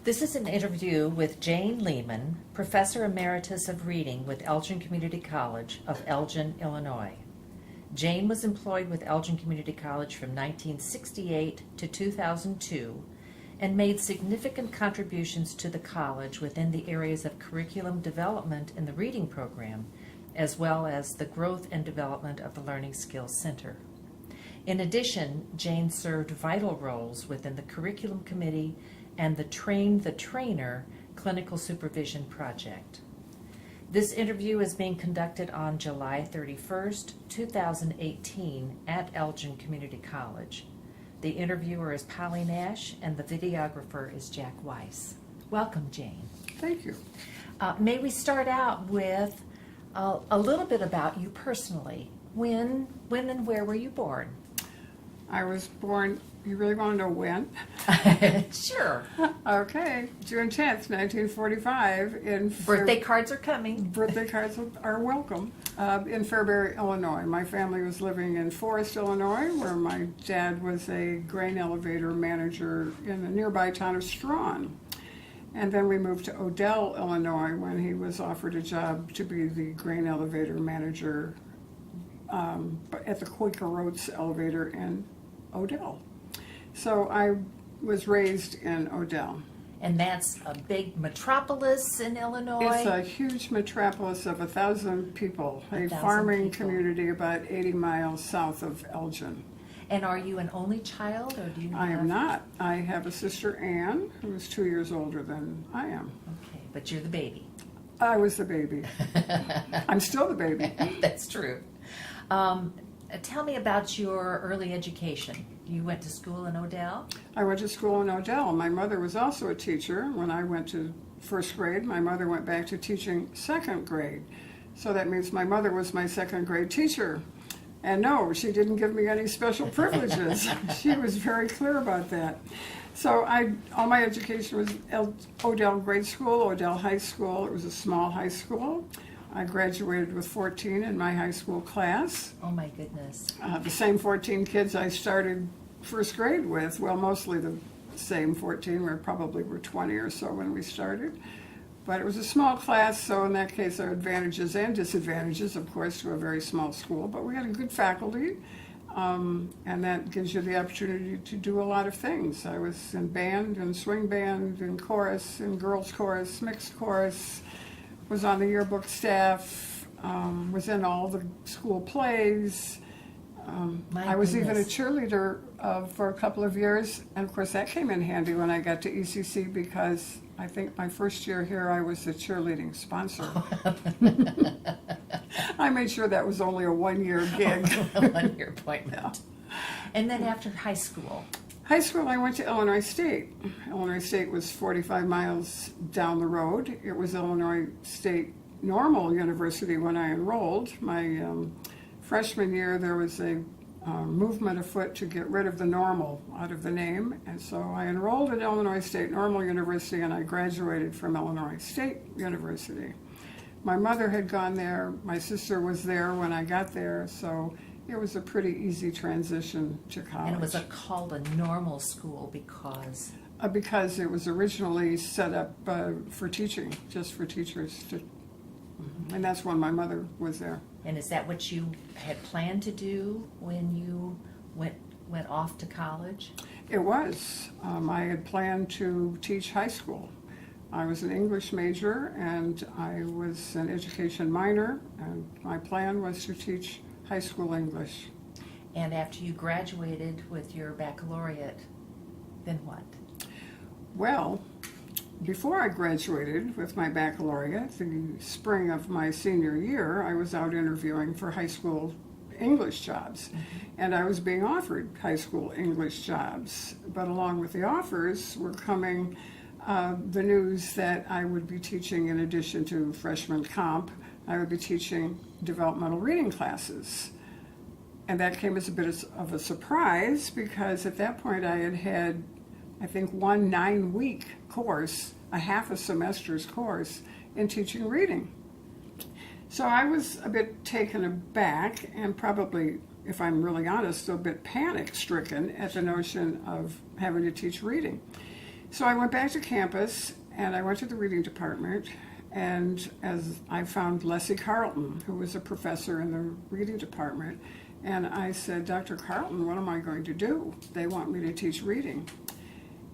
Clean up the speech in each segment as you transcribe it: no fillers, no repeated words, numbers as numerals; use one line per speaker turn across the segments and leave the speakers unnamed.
This is an interview with Jane Lehman, Professor Emeritus of Reading with Elgin Community College of Elgin, Illinois. Jane was employed with Elgin Community College from 1968 to 2002 and made significant contributions to the college within the areas of curriculum development in the reading program, as well as the growth and development of the Learning Skills Center. In addition, Jane served vital roles within the Curriculum Committee and the Train the Trainer Clinical Supervision Project. This interview is being conducted on July 31st, 2018 at Elgin Community College. The interviewer is Polly Nash and the videographer is Jack Weiss. Welcome, Jane.
Thank you.
May we start out with a little bit about you personally. When and where were you born?
I was born, you really want to know when?
Sure.
Okay, June 10th, 1945 in
Birthday cards are coming.
Birthday cards are welcome. In Fairbury, Illinois. My family was living in Forest, Illinois, where my dad was a grain elevator manager in the nearby town of Strawn. And then we moved to Odell, Illinois, when he was offered a job to be the grain elevator manager at the Quaker Oats elevator in Odell. So I was raised in Odell.
And that's a big metropolis in Illinois.
It's a huge metropolis of 1,000 people, a farming community about 80 miles south of Elgin.
And are you an only child, or do you have...
I am not. I have a sister, Ann, who is 2 years older than I am.
Okay, but you're the baby.
I was the baby. I'm still the baby.
That's true. Tell me about your early education. You went to school in Odell?
I went to school in Odell. My mother was also a teacher. When I went to first grade, my mother went back to teaching second grade. So that means my mother was my second grade teacher. And no, she didn't give me any special privileges. She was very clear about that. So all my education was Odell Grade School, Odell High School. It was a small high school. I graduated with 14 in my high school class.
Oh my goodness.
The same 14 kids I started first grade with, well, mostly the same 14. We probably were 20 or so when we started. But it was a small class, so in that case there are advantages and disadvantages, of course, to a very small school. But we had a good faculty, and that gives you the opportunity to do a lot of things. I was in band and swing band and chorus and girls chorus, mixed chorus, was on the yearbook staff, was in all the school plays. I was even a cheerleader for a couple of years, and of course that came in handy when I got to ECC because I think my first year here I was the cheerleading sponsor. I made sure that was only a one-year gig.
A one-year appointment. Yeah. And then after high school?
High school I went to Illinois State. Illinois State was 45 miles down the road. It was Illinois State Normal University when I enrolled. My freshman year there was a movement afoot to get rid of the normal out of the name, and so I enrolled at Illinois State Normal University and I graduated from Illinois State University. My mother had gone there, my sister was there when I got there, so it was a pretty easy transition to college.
And it was called a normal school because?
Because it was originally set up for teaching, just for teachers to, and that's when my mother was there.
And is that what you had planned to do when you went off to college?
It was. I had planned to teach high school. I was an English major and I was an education minor, and my plan was to teach high school English.
And after you graduated with your baccalaureate, then what?
Well, before I graduated with my baccalaureate, the spring of my senior year, I was out interviewing for high school English jobs. And I was being offered high school English jobs. But along with the offers were coming the news that I would be teaching, in addition to freshman comp, I would be teaching developmental reading classes. And that came as a bit of a surprise because at that point I had I think, one 9-week course, a half a semester's course in teaching reading. So I was a bit taken aback and probably, if I'm really honest, a bit panic-stricken at the notion of having to teach reading. So I went back to campus and I went to the reading department, and as I found Lessie Carlton, who was a professor in the reading department, and I said, Dr. Carlton, what am I going to do? They want me to teach reading.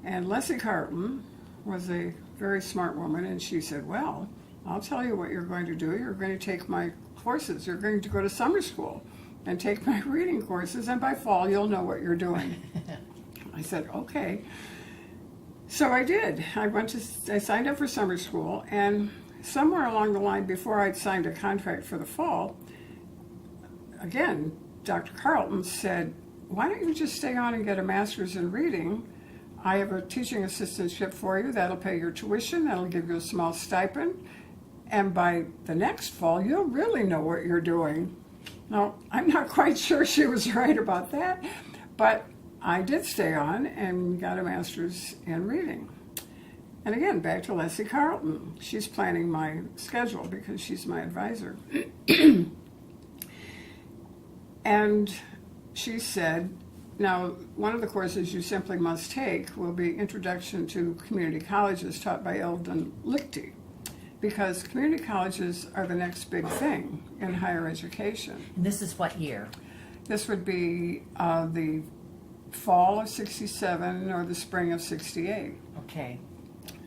And Lessie Carlton was a very smart woman, and she said, well, I'll tell you what you're going to do. You're going to take my courses. You're going to go to summer school and take my reading courses, and by fall you'll know what you're doing. I said, okay. So I did. I signed up for summer school, and somewhere along the line, before I'd signed a contract for the fall, again, Dr. Carlton said, why don't you just stay on and get a master's in reading? I have a teaching assistantship for you. That'll pay your tuition. That'll give you a small stipend. And by the next fall, you'll really know what you're doing. Now, I'm not quite sure she was right about that, but I did stay on and got a master's in reading. And again, back to Lessie Carlton. She's planning my schedule because she's my advisor. And she said, now, one of the courses you simply must take will be Introduction to Community Colleges, taught by Eldon Lichte, because community colleges are the next big thing in higher education.
And this is what year?
This would be the fall of '67 or the spring of '68.
Okay.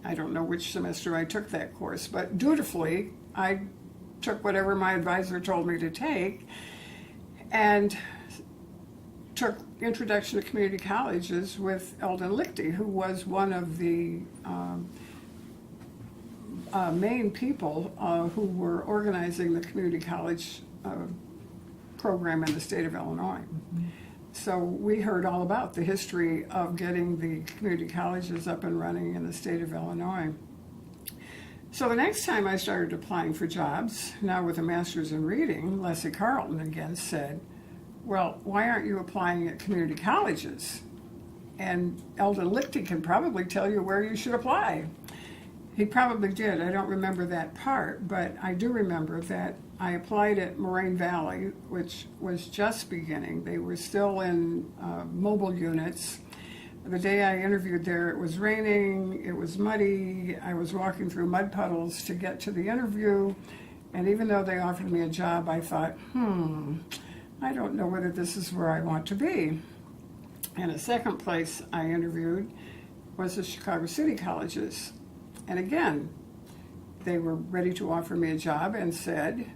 I don't know which semester I took that course, but dutifully I took whatever my advisor told me to take and took Introduction to Community Colleges with Eldon Lichte, who was one of the main people who were organizing the community college program in the state of Illinois. Mm-hmm. So we heard all about the history of getting the community colleges up and running in the state of Illinois. So the next time I started applying for jobs, now with a master's in reading, Lessie Carlton again said, well, why aren't you applying at community colleges? And Eldon Lichte can probably tell you where you should apply. He probably did. I don't remember that part, but I do remember that I applied at Moraine Valley, which was just beginning. They were still in mobile units. The day I interviewed there, it was raining, it was muddy, I was walking through mud puddles to get to the interview, and even though they offered me a job, I thought, I don't know whether this is where I want to be. And a second place I interviewed was the Chicago City Colleges. And again, they were ready to offer me a job and said,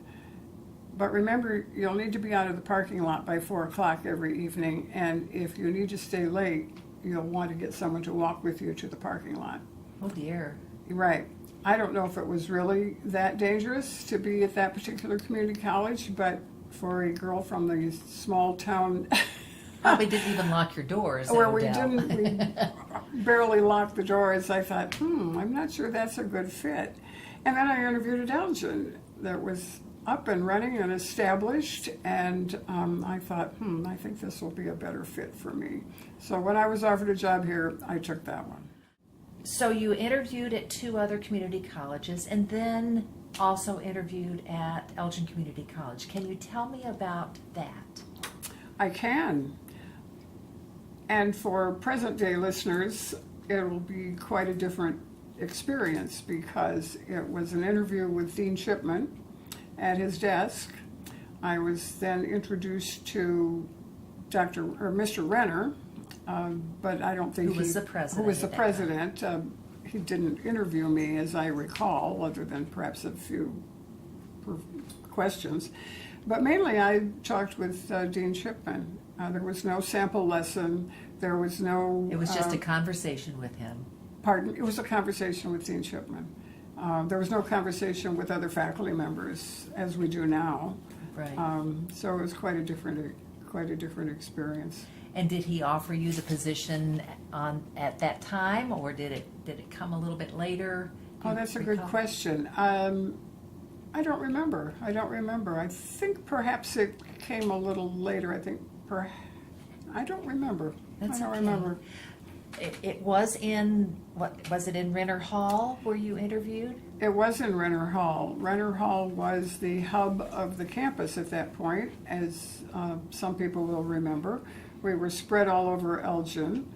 but remember, you'll need to be out of the parking lot by 4 o'clock every evening, and if you need to stay late, you'll want to get someone to walk with you to the parking lot.
Oh dear.
Right. I don't know if it was really that dangerous to be at that particular community college, but for a girl from the small town
Probably didn't even lock your doors.
where we
Odell.
barely locked the doors, I thought, I'm not sure that's a good fit. And then I interviewed at Elgin that was up and running and established, and I thought, I think this will be a better fit for me. So when I was offered a job here, I took that one.
So you interviewed at 2 other community colleges and then also interviewed at Elgin Community College. Can you tell me about that?
I can. And for present day listeners, it will be quite a different experience because it was an interview with Dean Shipman at his desk. I was then introduced to Mr. Renner, but I don't think
who was the president.
Who was the president. He didn't interview me, as I recall, other than perhaps a few questions. But mainly I talked with Dean Shipman. There was no sample lesson. There was no...
It was just a conversation with him.
Pardon? It was a conversation with Dean Shipman. There was no conversation with other faculty members as we do now.
Right.
So it was quite a different experience.
And did he offer you the position at that time, or did it come a little bit later?
Oh, that's a good question. I don't remember. I think perhaps it came a little later. I don't remember.
That's
I don't
okay.
remember.
It was in, was it in Renner Hall where you interviewed?
It was in Renner Hall. Renner Hall was the hub of the campus at that point, as some people will remember. We were spread all over Elgin.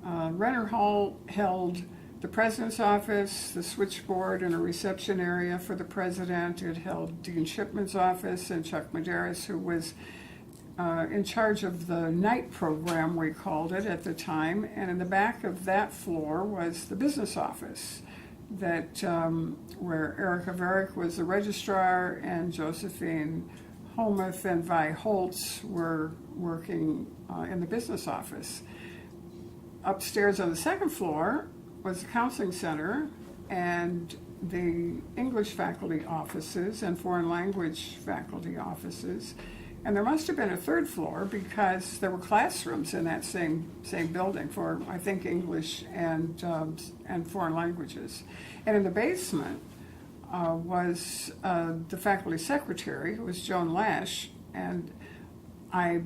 Renner Hall held the president's office, the switchboard, and a reception area for the president. It held Dean Shipman's office and Chuck Medeiros, who was in charge of the night program, we called it at the time. And in the back of that floor was the business office, that where Erica Varick was the registrar and Josephine Holmuth and Vi Holtz were working in the business office. Upstairs on the second floor was the counseling center and the English faculty offices and foreign language faculty offices. And there must have been a third floor because there were classrooms in that same building for, I think, English and foreign languages. And in the basement was the faculty secretary, who was Joan Lash, and I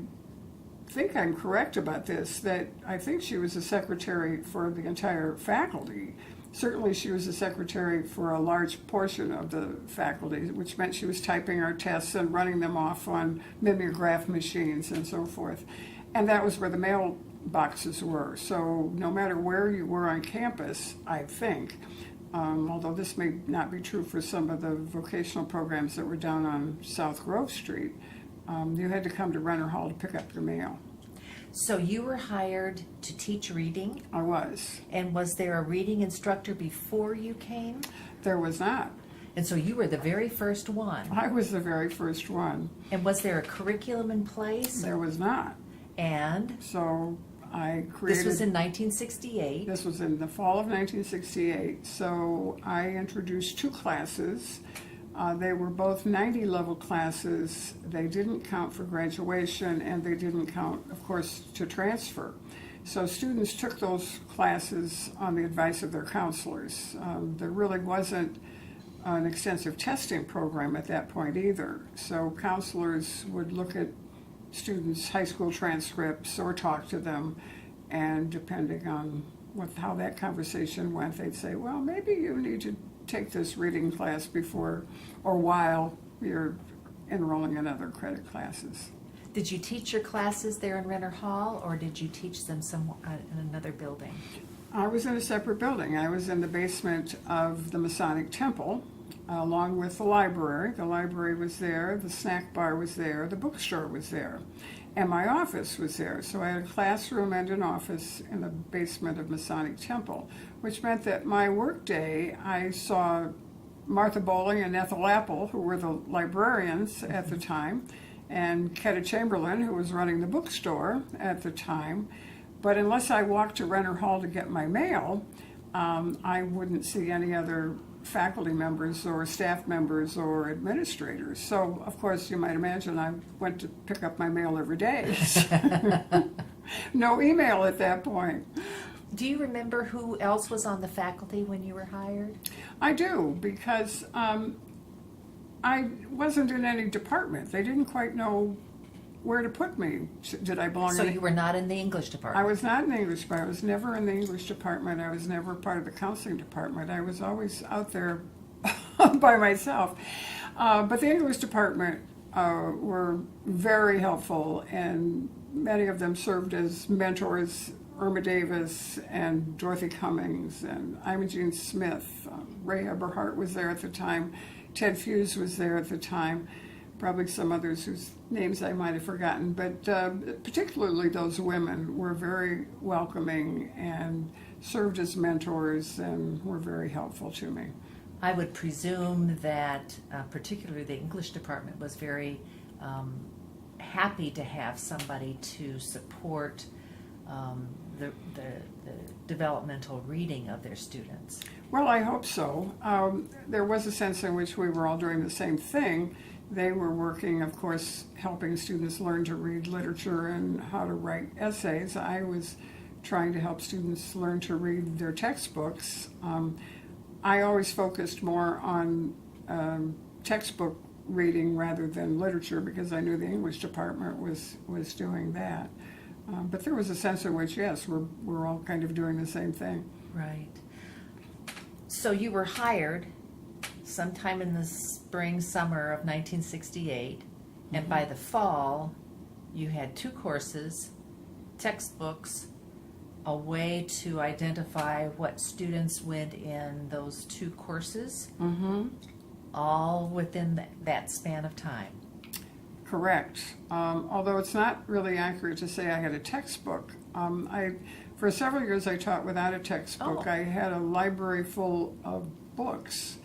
think I'm correct about this, that I think she was the secretary for the entire faculty. Certainly she was the secretary for a large portion of the faculty, which meant she was typing our tests and running them off on mimeograph machines and so forth. And that was where the mail boxes were. So no matter where you were on campus, I think, although this may not be true for some of the vocational programs that were down on South Grove Street, you had to come to Renner Hall to pick up your mail.
So you were hired to teach reading?
I was.
And was there a reading instructor before you came?
There was not.
And so you were the very first one?
I was the very first one.
And was there a curriculum in place?
There was not.
And?
So I created...
This was in 1968?
This was in the fall of 1968. So I introduced two classes. They were both 90-level classes. They didn't count for graduation, and they didn't count, of course, to transfer. So students took those classes on the advice of their counselors. There really wasn't an extensive testing program at that point either. So counselors would look at students' high school transcripts or talk to them, and depending on how that conversation went, they'd say, well, maybe you need to take this reading class before or while you're enrolling in other credit classes.
Did you teach your classes there in Renner Hall, or did you teach them in another building?
I was in a separate building. I was in the basement of the Masonic Temple, along with the library. The library was there, the snack bar was there, the bookstore was there, and my office was there. So I had a classroom and an office in the basement of Masonic Temple, which meant that my work day, I saw Martha Bowling and Ethel Apple, who were the librarians at the time, and Ketta Chamberlain, who was running the bookstore at the time. But unless I walked to Renner Hall to get my mail, I wouldn't see any other faculty members or staff members or administrators. So, of course, you might imagine I went to pick up my mail every day. No email at that point.
Do you remember who else was on the faculty when you were hired?
I do, because I wasn't in any department. They didn't quite know where to put me. Did I belong
So
in
you were not in the English department?
I was not in the English department. I was never in the English department. I was never part of the counseling department. I was always out there by myself. But the English department were very helpful, and many of them served as mentors. Irma Davis and Dorothy Cummings and Imogene Smith. Ray Eberhardt was there at the time. Ted Fuse was there at the time. Probably some others whose names I might have forgotten. But particularly those women were very welcoming and served as mentors and were very helpful to me.
I would presume that particularly the English department was very happy to have somebody to support the developmental reading of their students.
Well, I hope so. There was a sense in which we were all doing the same thing. They were working, of course, helping students learn to read literature and how to write essays. I was trying to help students learn to read their textbooks. I always focused more on textbook reading rather than literature because I knew the English department was doing that. But there was a sense in which, yes, we're all kind of doing the same thing.
Right. So you were hired sometime in the spring, summer of 1968, and by the fall, you had two courses, textbooks, a way to identify what students went in those 2 courses, all within that span of time.
Correct. Although it's not really accurate to say I had a textbook. For several years I taught without a textbook.
Oh.
I had a library full of books,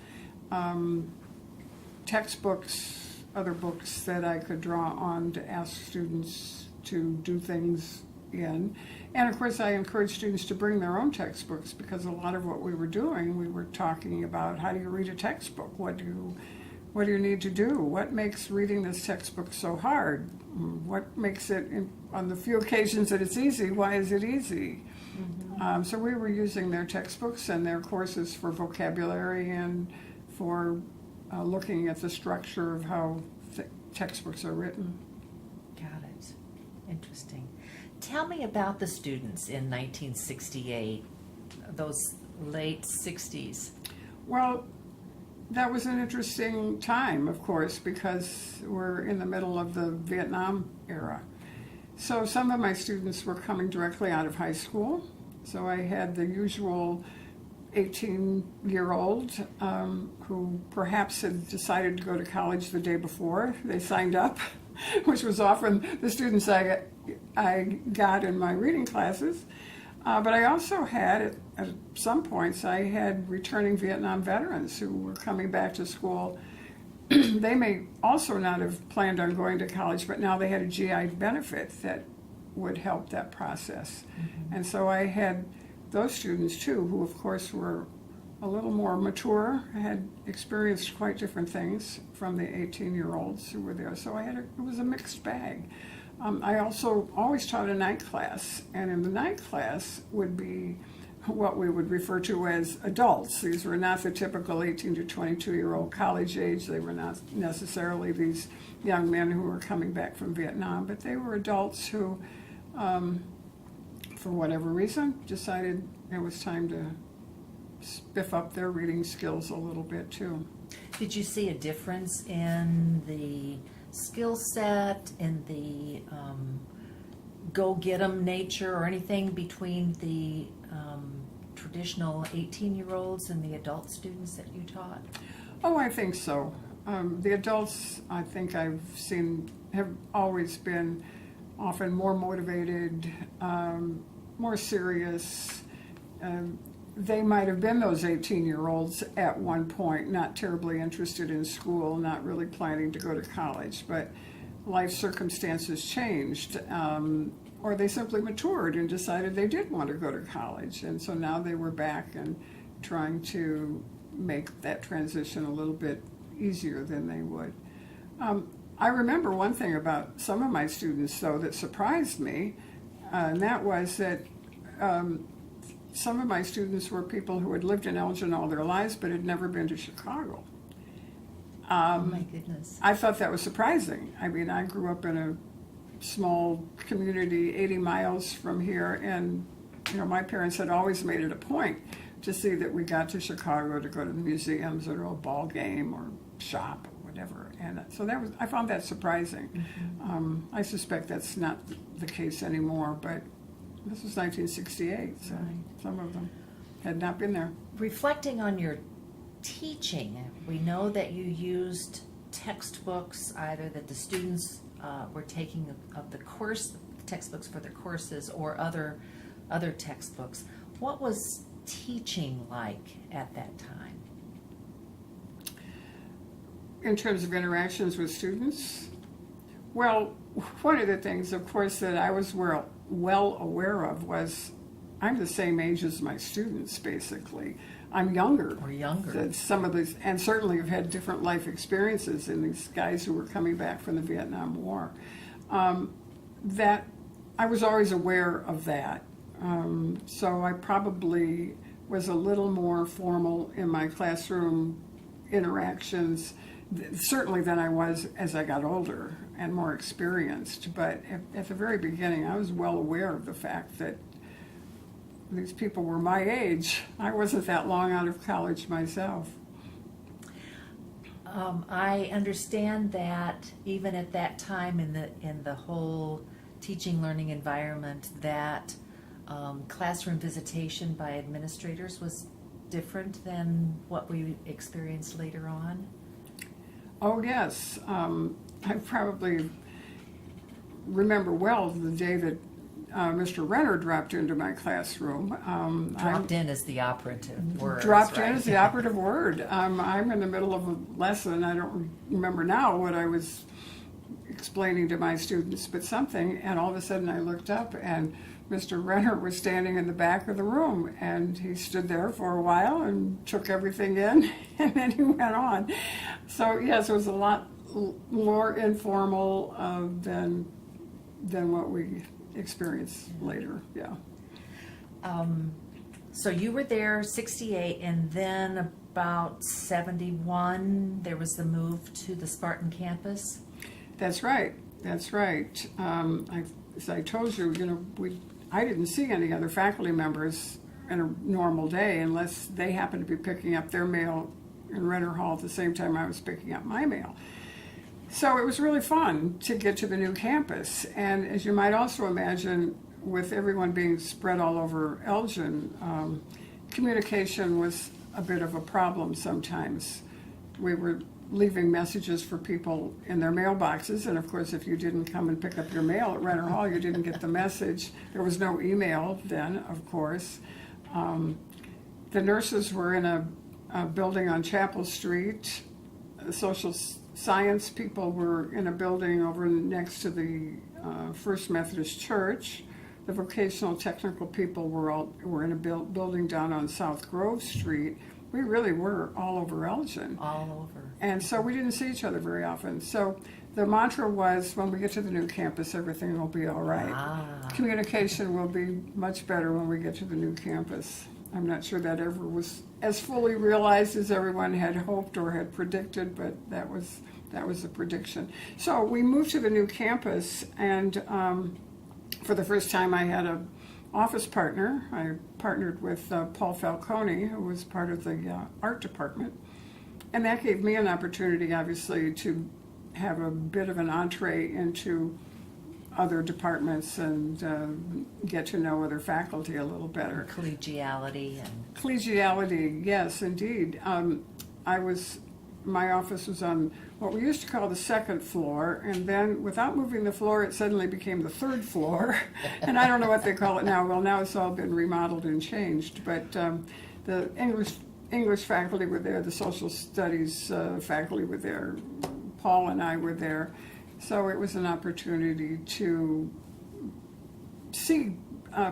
textbooks, other books that I could draw on to ask students to do things in. And of course I encouraged students to bring their own textbooks, because a lot of what we were doing, we were talking about how do you read a textbook? What do you need to do? What makes reading this textbook so hard? What makes it, on the few occasions that it's easy, why is it easy? So we were using their textbooks and their courses for vocabulary and for looking at the structure of how textbooks are written.
Got it. Interesting. Tell me about the students in 1968, those late 60s.
Well, that was an interesting time, of course, because we're in the middle of the Vietnam era. So some of my students were coming directly out of high school. So I had the usual 18-year-old who perhaps had decided to go to college the day before they signed up, which was often the students I got in my reading classes. But I also had, at some points, I had returning Vietnam veterans who were coming back to school. They may also not have planned on going to college, but now they had a GI benefit that would help that process. And so I had those students too, who of course were a little more mature, had experienced quite different things from the 18-year-olds who were there. So it was a mixed bag. I also always taught a night class, and in the night class would be what we would refer to as adults. These were not the typical 18 to 22-year-old college age. They were not necessarily these young men who were coming back from Vietnam, but they were adults who, for whatever reason, decided it was time to spiff up their reading skills a little bit too.
Did you see a difference in the skill set, in the go-get-em nature or anything between the traditional 18-year-olds and the adult students that you taught?
Oh, I think so. The adults, I think I've seen, have always been often more motivated, more serious. They might have been those 18-year-olds at one point, not terribly interested in school, not really planning to go to college, but life circumstances changed, or they simply matured and decided they did want to go to college, and so now they were back and trying to make that transition a little bit easier than they would. I remember one thing about some of my students, though, that surprised me, and that was that some of my students were people who had lived in Elgin all their lives but had never been to Chicago.
Oh my goodness.
I thought that was surprising. I mean, I grew up in a small community 80 miles from here, and my parents had always made it a point to see that we got to Chicago to go to the museums or to a ball game or shop or whatever. And so I found that surprising. I suspect that's not the case anymore, but this was 1968, so some of them had not been there.
Reflecting on your teaching, we know that you used textbooks, either that the students were taking of the course, textbooks for their courses, or other textbooks. What was teaching like at that time?
In terms of interactions with students? Well, one of the things, of course, that I was well aware of was I'm the same age as my students, basically. I'm younger.
Or younger.
Than some of these, and certainly have had different life experiences than these guys who were coming back from the Vietnam War. That I was always aware of that. So I probably was a little more formal in my classroom interactions, certainly than I was as I got older and more experienced. But at the very beginning, I was well aware of the fact that these people were my age. I wasn't that long out of college myself.
I understand that even at that time in the whole teaching learning environment, that classroom visitation by administrators was different than what we experienced later on?
Oh, yes. I probably remember well the day that Mr. Renner dropped into my classroom.
Dropped in is the operative word.
Dropped
right?
in is the operative word. I'm in the middle of a lesson. I don't remember now what I was explaining to my students, but something, and all of a sudden I looked up and Mr. Renner was standing in the back of the room, and he stood there for a while and took everything in, and then he went on. So yes, it was a lot more informal than what we experienced later. Yeah.
So you were there 68, and then about 71, there was the move to the Spartan campus?
That's right. That's right. As I told you, I didn't see any other faculty members in a normal day unless they happened to be picking up their mail in Renner Hall at the same time I was picking up my mail. So it was really fun to get to the new campus. And as you might also imagine, with everyone being spread all over Elgin, communication was a bit of a problem sometimes. We were leaving messages for people in their mailboxes, and of course if you didn't come and pick up your mail at Renner Hall, you didn't get the message. There was no email then, of course. The nurses were in a building on Chapel Street. The social science people were in a building over next to the First Methodist Church. The vocational technical people were in a building down on South Grove Street. We really were all over Elgin.
All over.
And so we didn't see each other very often. So the mantra was, when we get to the new campus, everything will be all right. Communication will be much better when we get to the new campus. I'm not sure that ever was as fully realized as everyone had hoped or had predicted, but that was the prediction. So we moved to the new campus, and for the first time I had an office partner. I partnered with Paul Falcone, who was part of the art department. And that gave me an opportunity, obviously, to have a bit of an entree into other departments and get to know other faculty a little better.
Collegiality.
Collegiality, yes, indeed. My office was on what we used to call the second floor, and then without moving the floor, it suddenly became the third floor. And I don't know what they call it now. Well, now it's all been remodeled and changed, but the English faculty were there, the social studies faculty were there, Paul and I were there. So it was an opportunity to see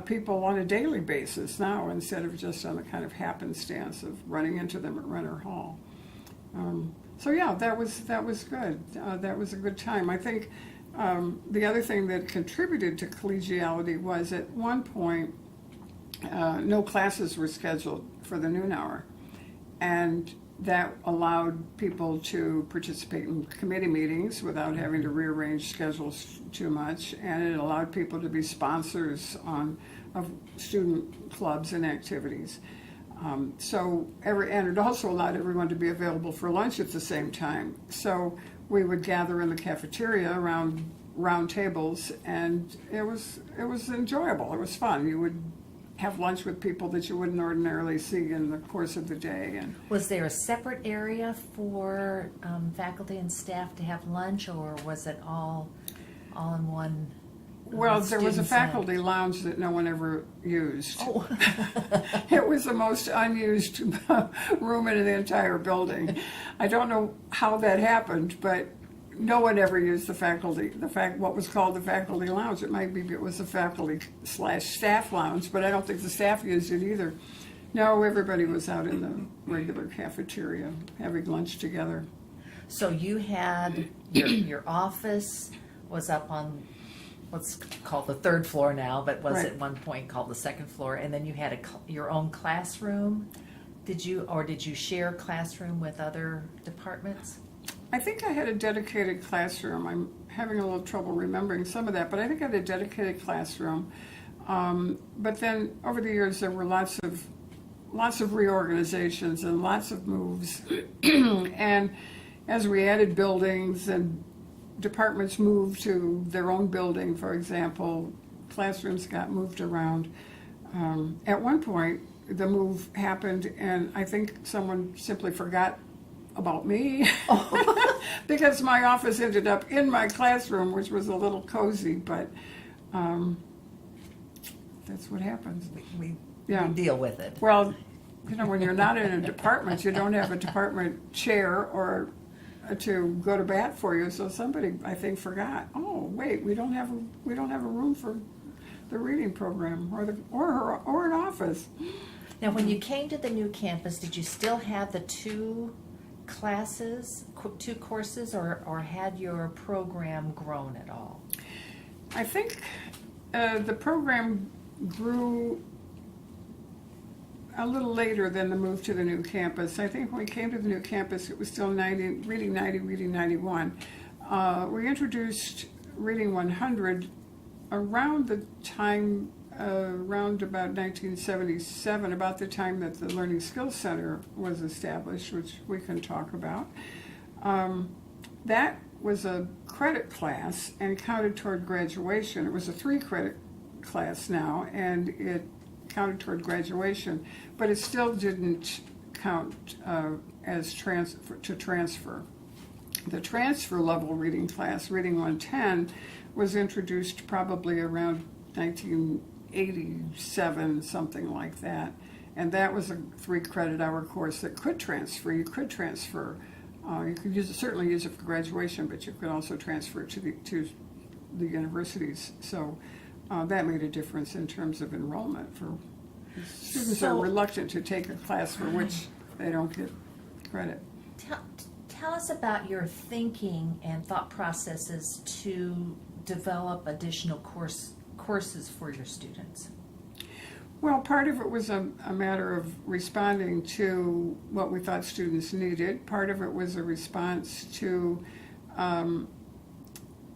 people on a daily basis now, instead of just on the kind of happenstance of running into them at Renner Hall. So yeah, that was good. That was a good time. I think the other thing that contributed to collegiality was, at one point, no classes were scheduled for the noon hour, and that allowed people to participate in committee meetings without having to rearrange schedules too much, and it allowed people to be sponsors of student clubs and activities. And it also allowed everyone to be available for lunch at the same time. So we would gather in the cafeteria around round tables, and it was enjoyable. It was fun. You would have lunch with people that you wouldn't ordinarily see in the course of the day. And
was there a separate area for faculty and staff to have lunch, or was it all in one?
Well, there was a faculty lounge that no one ever used.
Oh.
It was the most unused room in the entire building. I don't know how that happened, but no one ever used what was called the faculty lounge. It might be it was a faculty/staff lounge, but I don't think the staff used it either. No, everybody was out in the regular cafeteria having lunch together.
So you had your office was up on what's called the third floor now, but was at one point called the second floor, and then you had your own classroom. Did you share a classroom with other departments?
I think I had a dedicated classroom. I'm having a little trouble remembering some of that, but I think I had a dedicated classroom. But then over the years, there were lots of reorganizations and lots of moves. And as we added buildings and departments moved to their own building, for example, classrooms got moved around. At one point, the move happened, and I think someone simply forgot about me because my office ended up in my classroom, which was a little cozy, but that's what happens.
We
Yeah.
deal with it.
Well, when you're not in a department, you don't have a department chair or to go to bat for you. So somebody, I think, forgot. Oh, wait, we don't have a room for the reading program or an office.
Now, when you came to the new campus, did you still have the two courses, or had your program grown at all?
I think the program grew a little later than the move to the new campus. I think when we came to the new campus, it was still reading 90, reading 91. We introduced reading 100 around the time, around about 1977, about the time that the Learning Skills Center was established, which we can talk about. That was a credit class and counted toward graduation. It was a 3-credit class now, and it counted toward graduation, but it still didn't count as transfer. The transfer level reading class, reading 110, was introduced probably around 1987, something like that, and that was a 3-credit hour course that could transfer. You could transfer. You could certainly use it for graduation, but you could also transfer it to the universities. So that made a difference in terms of enrollment. For students are reluctant to take a class for which they don't get credit.
Tell us about your thinking and thought processes to develop additional courses for your students.
Well, part of it was a matter of responding to what we thought students needed. Part of it was a response to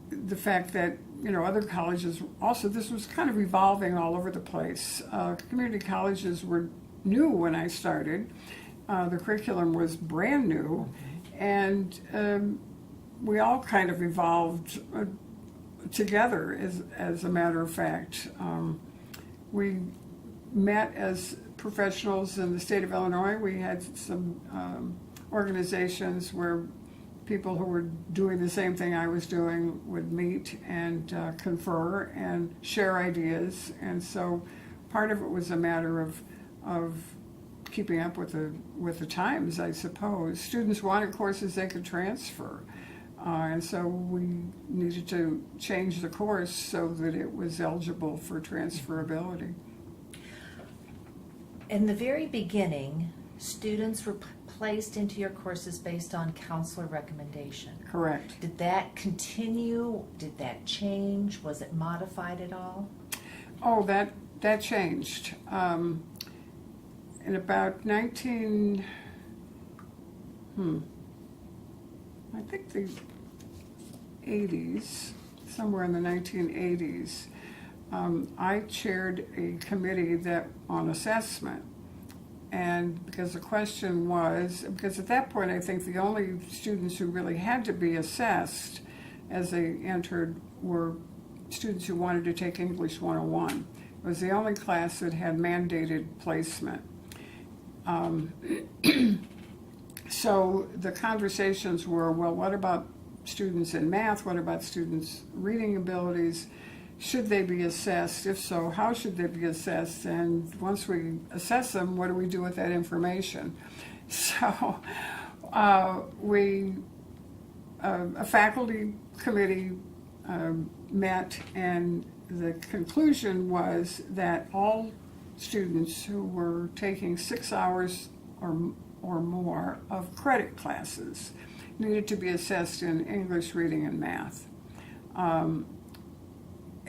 the fact that, other colleges also, this was kind of evolving all over the place. Community colleges were new when I started. The curriculum was brand new, and we all kind of evolved together, as a matter of fact. We met as professionals in the state of Illinois. We had some organizations where people who were doing the same thing I was doing would meet and confer and share ideas. And so part of it was a matter of keeping up with the times, I suppose. Students wanted courses they could transfer. And so we needed to change the course so that it was eligible for transferability.
In the very beginning, students were placed into your courses based on counselor recommendation.
Correct.
Did that continue? Did that change? Was it modified at all?
Oh, that changed. In about I think the 80s, somewhere in the 1980s, I chaired a committee on assessment. And because the question was, because at that point I think the only students who really had to be assessed as they entered were students who wanted to take English 101. It was the only class that had mandated placement. So the conversations were, well, what about students in math? What about students' reading abilities? Should they be assessed? If so, how should they be assessed? And once we assess them, what do we do with that information? So a faculty committee met, and the conclusion was that all students who were taking 6 hours or more of credit classes needed to be assessed in English, reading, and math.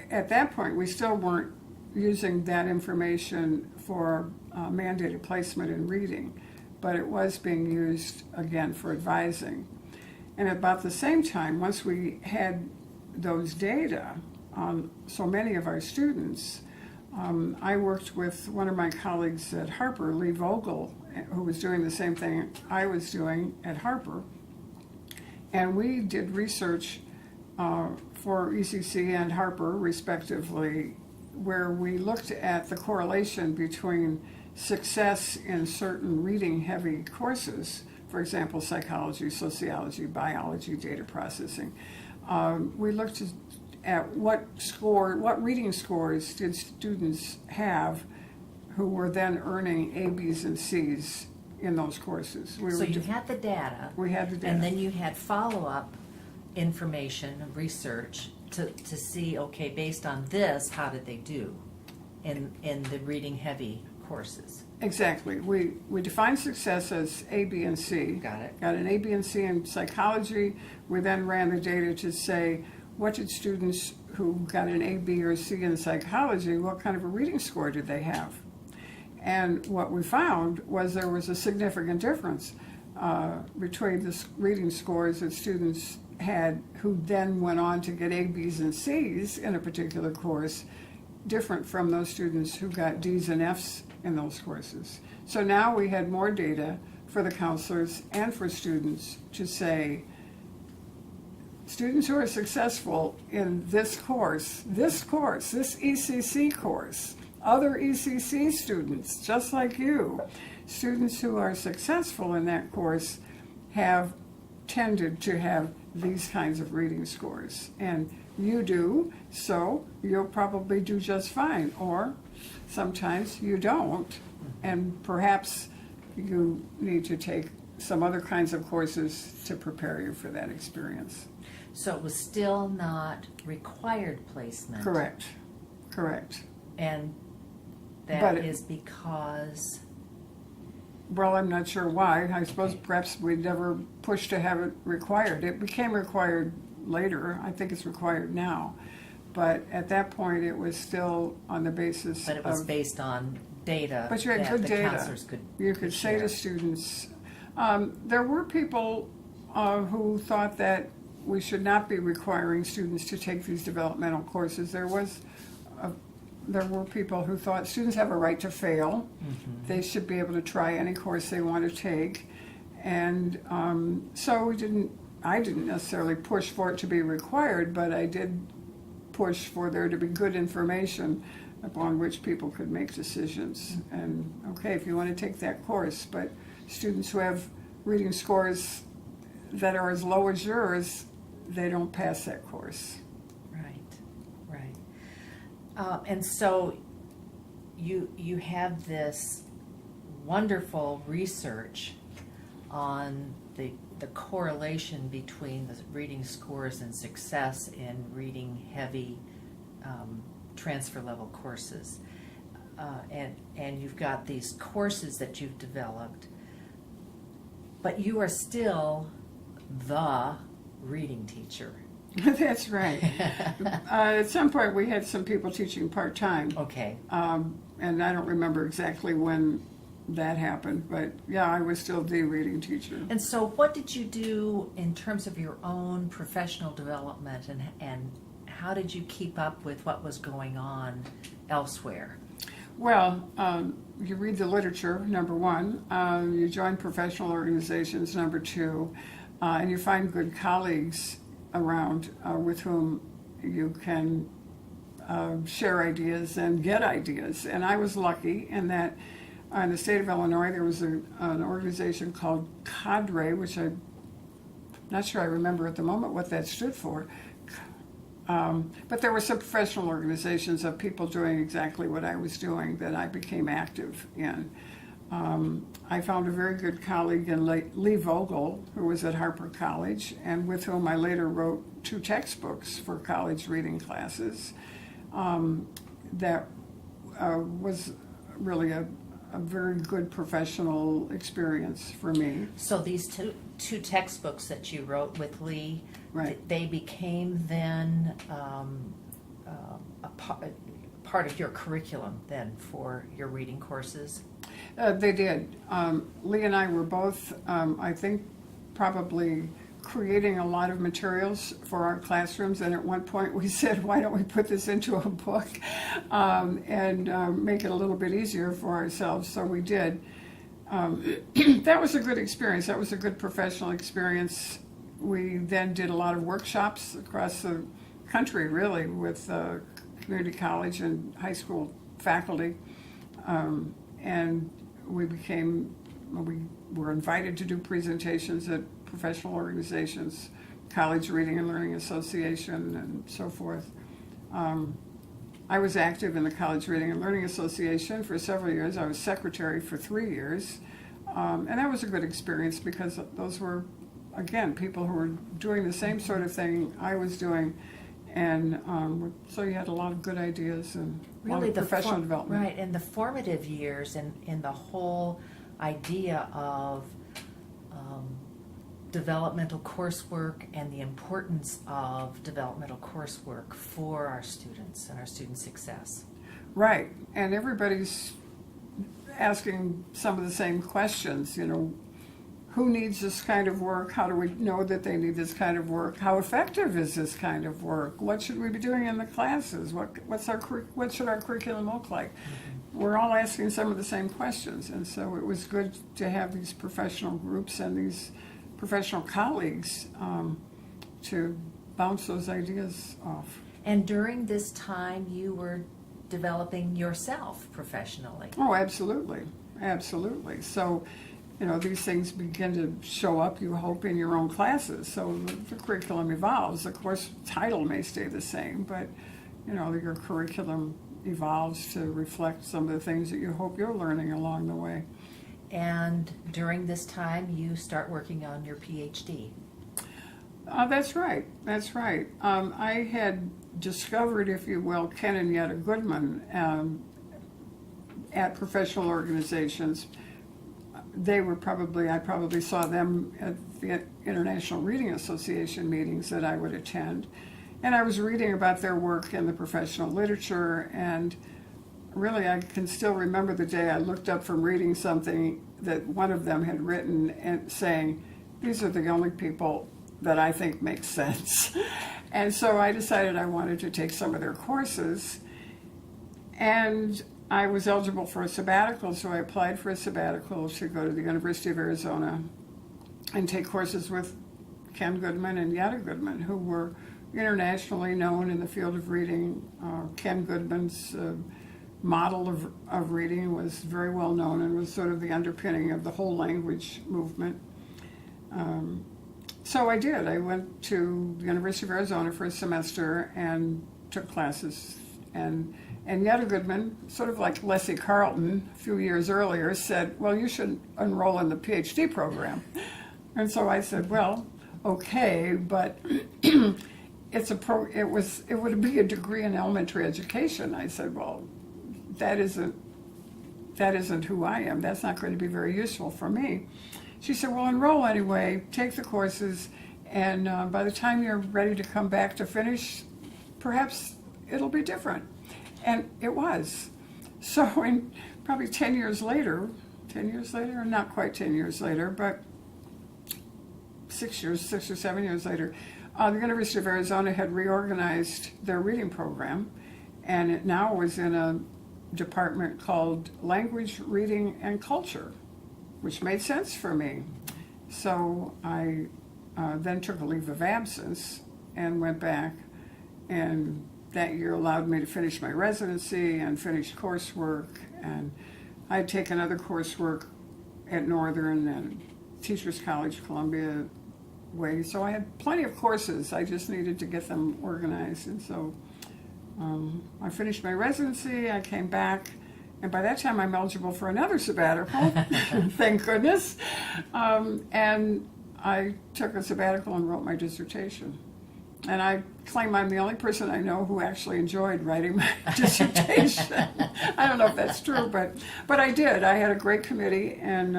At that point, we still weren't using that information for mandated placement in reading, but it was being used, again, for advising. And about the same time, once we had those data on so many of our students, I worked with one of my colleagues at Harper, Lee Vogel, who was doing the same thing I was doing at Harper, and we did research for ECC and Harper, respectively, where we looked at the correlation between success in certain reading-heavy courses, for example, psychology, sociology, biology, data processing. We looked at what reading scores did students have who were then earning A, B's, and C's in those courses.
So you had the data.
We had the data.
And then you had follow-up information, research, to see, okay, based on this, how did they do in the reading-heavy courses?
Exactly. We defined success as A, B, and C.
Got it.
Got an A, B, and C in psychology. We then ran the data to say, what did students who got an A, B, or C in psychology, what kind of a reading score did they have? And what we found was there was a significant difference between the reading scores that students had who then went on to get A, B's, and C's in a particular course, different from those students who got D's and F's in those courses. So now we had more data for the counselors and for students to say, students who are successful in this ECC course, other ECC students, just like you, students who are successful in that course have tended to have these kinds of reading scores. And you do, so you'll probably do just fine. Or sometimes you don't, and perhaps you need to take some other kinds of courses to prepare you for that experience.
So it was still not required placement.
Correct.
And that
But
is because...
Well, I'm not sure why. I suppose perhaps we never pushed to have it required. It became required later. I think it's required now. But at that point, it was still on the basis
But it was based on data
But you had
that
good
the
data.
counselors could
You could say
share.
to students, there were people who thought that we should not be requiring students to take these developmental courses. There were people who thought students have a right to fail.
Mm-hmm.
They should be able to try any course they want to take. And so I didn't necessarily push for it to be required, but I did push for there to be good information upon which people could make decisions. And okay, if you want to take that course, but students who have reading scores that are as low as yours, they don't pass that course.
Right. And so you have this wonderful research on the correlation between the reading scores and success in reading heavy transfer level courses. And you've got these courses that you've developed, but you are still the reading teacher.
That's right. At some point we had some people teaching part-time.
Okay.
And I don't remember exactly when that happened, but yeah, I was still the reading teacher.
And so what did you do in terms of your own professional development, and how did you keep up with what was going on elsewhere?
Well, you read the literature, number one. You join professional organizations, number two. And you find good colleagues around with whom you can share ideas and get ideas. And I was lucky in that in the state of Illinois there was an organization called Cadre, which I'm not sure I remember at the moment what that stood for. But there were some professional organizations of people doing exactly what I was doing that I became active in. I found a very good colleague in Lee Vogel, who was at Harper College, and with whom I later wrote 2 textbooks for college reading classes. That was really a very good professional experience for me.
So these two textbooks that you wrote with Lee,
Right.
they became then a part of your curriculum then for your reading courses?
They did. Lee and I were both, I think, probably creating a lot of materials for our classrooms, and at one point we said, why don't we put this into a book and make it a little bit easier for ourselves, so we did. That was a good experience. That was a good professional experience. We then did a lot of workshops across the country, really, with community college and high school faculty, and we were invited to do presentations at professional organizations, College Reading and Learning Association, and so forth. I was active in the College Reading and Learning Association for several years. I was secretary for 3 years, and that was a good experience because those were, again, people who were doing the same sort of thing I was doing, and so you had a lot of good ideas and a lot of professional development.
Right, and the formative years and the whole idea of developmental coursework and the importance of developmental coursework for our students and our student success.
Right, and everybody's asking some of the same questions, who needs this kind of work? How do we know that they need this kind of work? How effective is this kind of work? What should we be doing in the classes? What should our curriculum look like? Mm-hmm. We're all asking some of the same questions, and so it was good to have these professional groups and these professional colleagues to bounce those ideas off.
And during this time, you were developing yourself professionally.
Oh, absolutely, absolutely. So, these things begin to show up, you hope, in your own classes. So the curriculum evolves. The course title may stay the same, but, your curriculum evolves to reflect some of the things that you hope you're learning along the way.
And during this time, you start working on your PhD.
That's right. That's right. I had discovered, if you will, Ken and Yetta Goodman at professional organizations. I probably saw them at the International Reading Association meetings that I would attend. And I was reading about their work in the professional literature, and really I can still remember the day I looked up from reading something that one of them had written and saying, these are the only people that I think make sense. And so I decided I wanted to take some of their courses, and I was eligible for a sabbatical, so I applied for a sabbatical to go to the University of Arizona and take courses with Ken Goodman and Yetta Goodman, who were internationally known in the field of reading. Ken Goodman's model of reading was very well known and was sort of the underpinning of the whole language movement. So I did. I went to the University of Arizona for a semester and took classes. And Yetta Goodman, sort of like Lessie Carlton a few years earlier, said, well, you should enroll in the PhD program. And so I said, well, okay, but it would be a degree in elementary education. I said, well, that isn't who I am. That's not going to be very useful for me. She said, well, enroll anyway, take the courses, and by the time you're ready to come back to finish, perhaps it'll be different. And it was. So in probably 10 years later, not quite 10 years later, but 6 or 7 years later, the University of Arizona had reorganized their reading program, and it now was in a department called Language, Reading, and Culture, which made sense for me. So I then took a leave of absence and went back, and that year allowed me to finish my residency and finish coursework, and I had taken other coursework at Northern and Teachers College, Columbia Way, so I had plenty of courses. I just needed to get them organized, and so I finished my residency, I came back, and by that time I'm eligible for another sabbatical, thank goodness, and I took a sabbatical and wrote my dissertation. And I claim I'm the only person I know who actually enjoyed writing my dissertation. I don't know if that's true, but I did. I had a great committee, and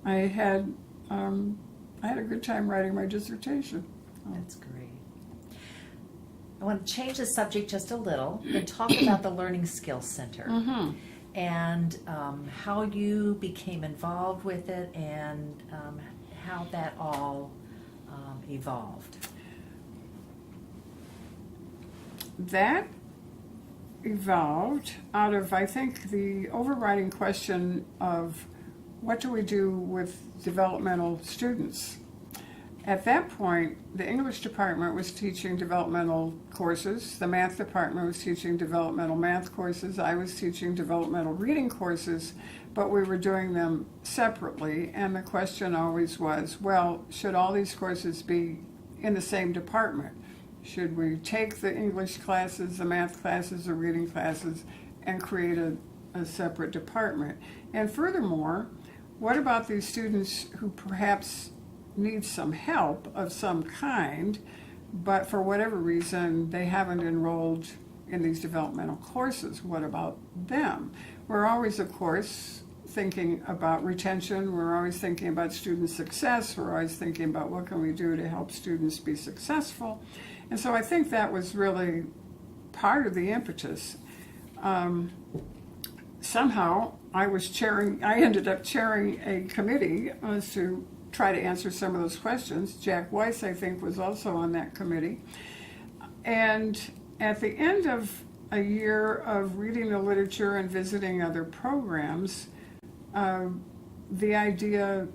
I had a good time writing my dissertation.
That's great. I want to change the subject just a little and talk about the Learning Skills Center.
Mm-hmm.
And how you became involved with it, and how that all evolved.
That evolved out of, I think, the overriding question of what do we do with developmental students? At that point, the English department was teaching developmental courses, the math department was teaching developmental math courses, I was teaching developmental reading courses, but we were doing them separately, and the question always was, well, should all these courses be in the same department? Should we take the English classes, the math classes, the reading classes, and create a separate department? And furthermore, what about these students who perhaps need some help of some kind, but for whatever reason they haven't enrolled in these developmental courses? What about them? We're always, of course, thinking about retention. We're always thinking about student success. We're always thinking about what can we do to help students be successful. And so I think that was really part of the impetus. Somehow I ended up chairing a committee to try to answer some of those questions. Jack Weiss, I think, was also on that committee. And at the end of a year of reading the literature and visiting other programs, the idea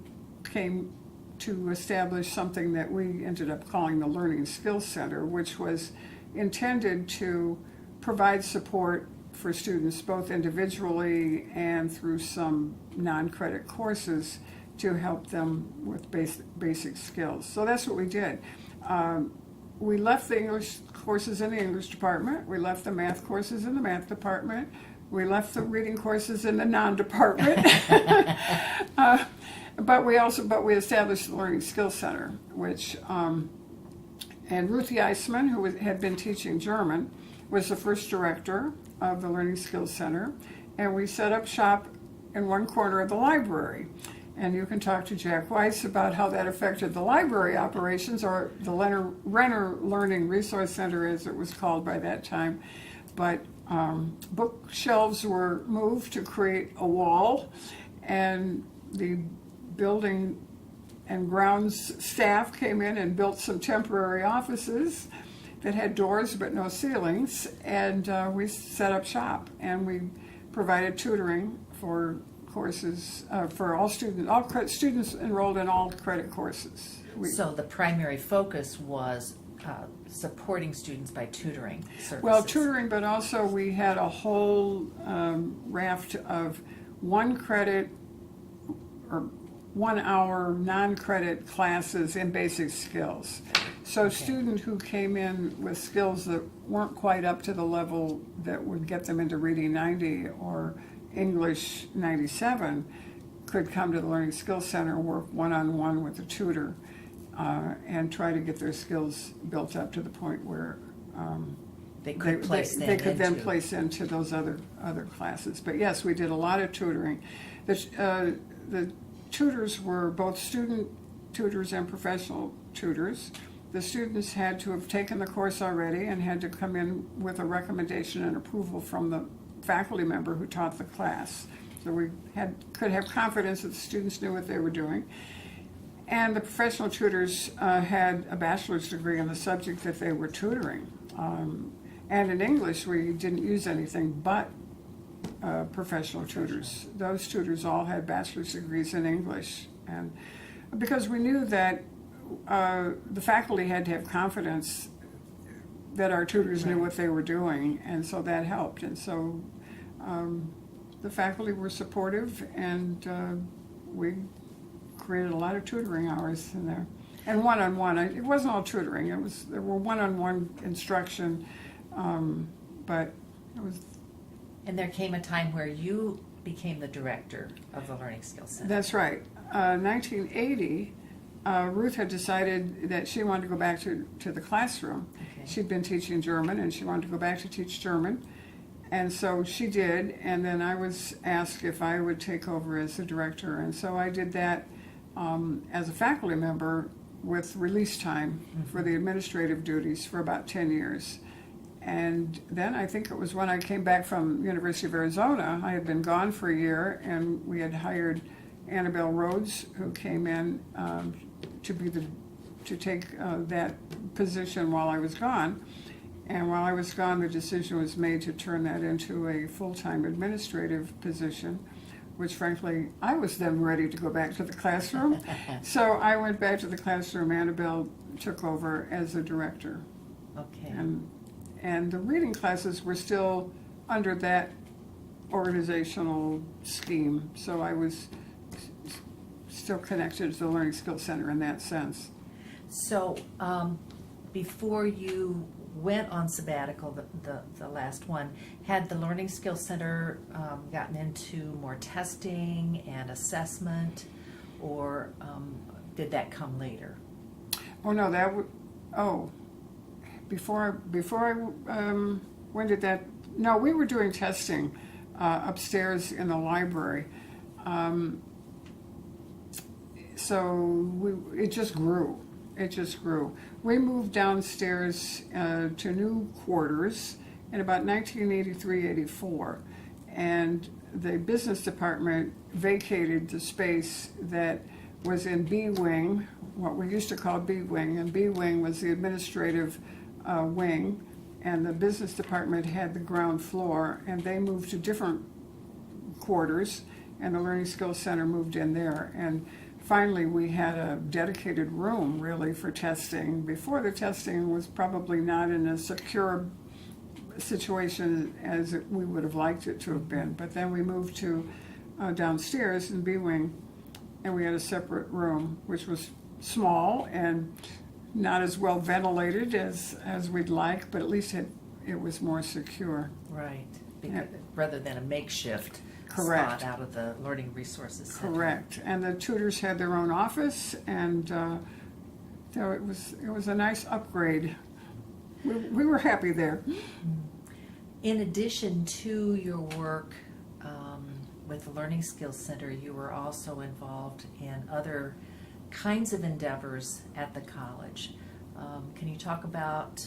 came to establish something that we ended up calling the Learning Skills Center, which was intended to provide support for students both individually and through some non-credit courses to help them with basic skills. So that's what we did. We left the English courses in the English department. We left the math courses in the math department. We left the reading courses in the non-department. But we established the Learning Skills Center, which, and Ruthie Eisman, who had been teaching German, was the first director of the Learning Skills Center. And we set up shop in one corner of the library. And you can talk to Jack Weiss about how that affected the library operations, or the Renner Learning Resource Center, as it was called by that time. But bookshelves were moved to create a wall, and the building and grounds staff came in and built some temporary offices that had doors but no ceilings, and we set up shop, and we provided tutoring for courses for all students enrolled in all credit courses.
So the primary focus was supporting students by tutoring services.
Well, tutoring, but also we had a whole raft of 1 credit or 1 hour non-credit classes in basic skills. So
Okay.
students who came in with skills that weren't quite up to the level that would get them into Reading 90 or English 97 could come to the Learning Skills Center, work one-on-one with a tutor, and try to get their skills built up to the point where
they could
then place into those other classes. But yes, we did a lot of tutoring. The tutors were both student tutors and professional tutors. The students had to have taken the course already and had to come in with a recommendation and approval from the faculty member who taught the class. So we could have confidence that the students knew what they were doing. And the professional tutors had a bachelor's degree in the subject that they were tutoring. And in English, we didn't use anything but professional tutors. Those tutors all had bachelor's degrees in English. And because we knew that the faculty had to have confidence that our tutors knew what they were doing, and so that helped. And so the faculty were supportive, and we created a lot of tutoring hours in there. And one-on-one, it wasn't all tutoring, there were one-on-one instruction, but it was...
And there came a time where you became the director of the Learning Skills Center.
That's right. 1980, Ruth had decided that she wanted to go back to the classroom.
Okay.
She'd been teaching German, and she wanted to go back to teach German. And so she did, and then I was asked if I would take over as the director. And so I did that as a faculty member with release time for the administrative duties for about 10 years. And then I think it was when I came back from University of Arizona. I had been gone for a year, and we had hired Annabelle Rhodes, who came in to take that position while I was gone. And while I was gone, the decision was made to turn that into a full-time administrative position, which frankly, I was then ready to go back to the classroom. So I went back to the classroom. Annabelle took over as a director.
Okay.
And the reading classes were still under that organizational scheme. So I was still connected to the Learning Skills Center in that sense.
So, before you went on sabbatical, the last one, had the Learning Skills Center gotten into more testing and assessment, or did that come later?
Oh no, that would. Oh, before I when did that? No, we were doing testing upstairs in the library. So it just grew. It just grew. We moved downstairs to new quarters in about 1983-84, and the business department vacated the space that was in B Wing, what we used to call B Wing, and B Wing was the administrative wing, and the business department had the ground floor, and they moved to different quarters, and the Learning Skills Center moved in there. And finally, we had a dedicated room, really, for testing. Before, the testing was probably not in a secure situation as we would have liked it to have been. But then we moved to downstairs in B Wing, and we had a separate room, which was small and not as well ventilated as we'd like, but at least it was more secure.
Right. Rather than a makeshift
Correct.
spot out of the Learning Resources Center.
Correct. And the tutors had their own office, and so it was a nice upgrade. We were happy there.
In addition to your work with the Learning Skills Center, you were also involved in other kinds of endeavors at the college. Can you talk about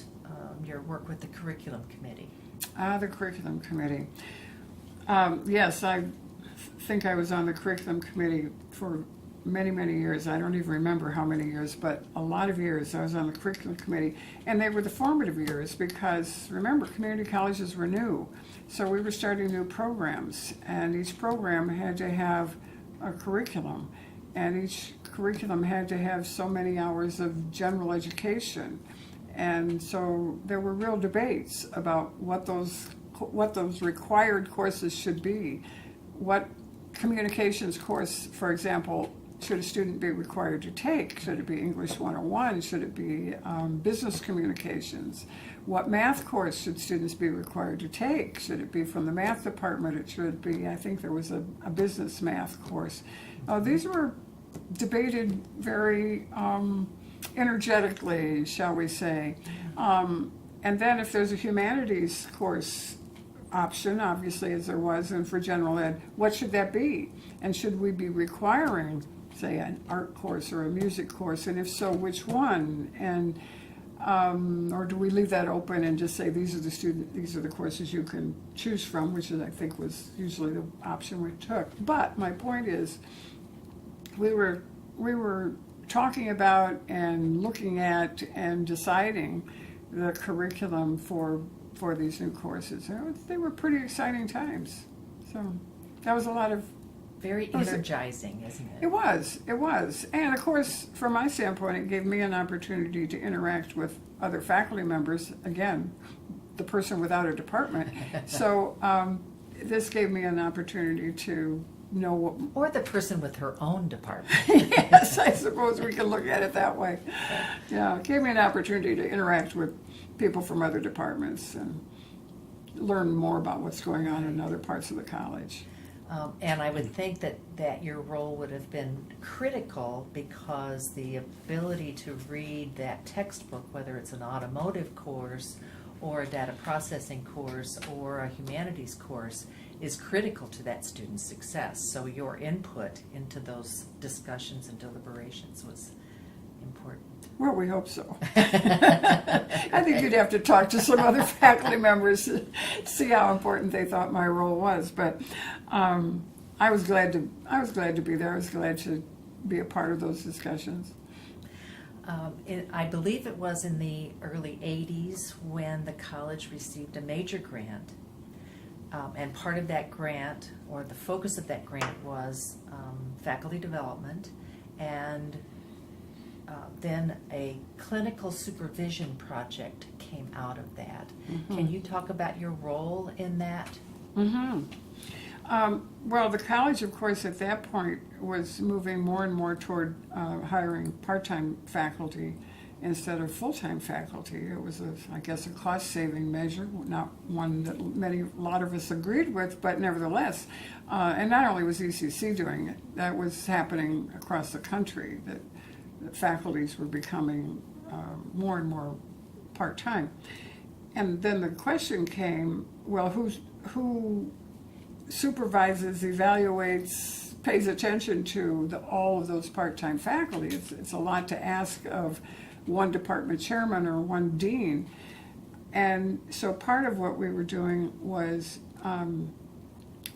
your work with the Curriculum Committee?
The Curriculum Committee. Yes, I think I was on the Curriculum Committee for many, many years. I don't even remember how many years, but a lot of years I was on the Curriculum Committee. And they were the formative years because, remember, community colleges were new. So we were starting new programs, and each program had to have a curriculum. And each curriculum had to have so many hours of general education. And so there were real debates about what those required courses should be. What communications course, for example, should a student be required to take? Should it be English 101? Should it be business communications? What math course should students be required to take? Should it be from the math department? It should be, I think there was a business math course. These were debated very energetically, shall we say. And then if there's a humanities course option, obviously, as there was, and for general ed, what should that be? And should we be requiring, say, an art course or a music course? And if so, which one? And or do we leave that open and just say these are the courses you can choose from, which is, I think, was usually the option we took. But my point is, we were talking about and looking at and deciding the curriculum for these new courses. They were pretty exciting times. So that was a lot of...
Very energizing, isn't it?
It was. And of course, from my standpoint, it gave me an opportunity to interact with other faculty members. Again, the person without a department. So this gave me an opportunity to know what...
Or the person with her own department.
Yes, I suppose we can look at it that way. Yeah, it gave me an opportunity to interact with people from other departments and learn more about what's going on in other parts of the college.
And I would think that your role would have been critical because the ability to read that textbook, whether it's an automotive course or a data processing course or a humanities course, is critical to that student's success. So your input into those discussions and deliberations was important.
Well, we hope so. I think you'd have to talk to some other faculty members to see how important they thought my role was. But I was glad to be there. I was glad to be a part of those discussions.
I believe it was in the early 80s when the college received a major grant And part of that grant, or the focus of that grant, was faculty development, and then a clinical supervision project came out of that. Can you talk about your role in that?
Well, the college, of course, at that point was moving more and more toward hiring part-time faculty instead of full-time faculty. It was, I guess, a cost-saving measure, not one that a lot of us agreed with, but nevertheless. And not only was ECC doing it, that was happening across the country, that faculties were becoming more and more part-time. And then the question came, well, who supervises, evaluates, pays attention to all of those part-time faculty? It's a lot to ask of one department chairman or one dean. And so part of what we were doing was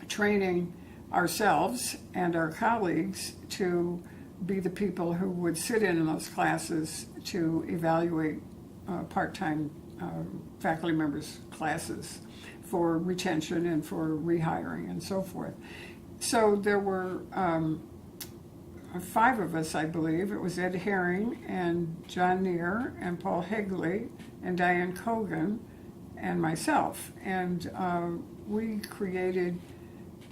training ourselves and our colleagues to be the people who would sit in those classes to evaluate part-time faculty members' classes for retention and for rehiring and so forth. So there were 5 of us, I believe. It was Ed Herring and John Neer and Paul Higley and Diane Cogan and myself. And we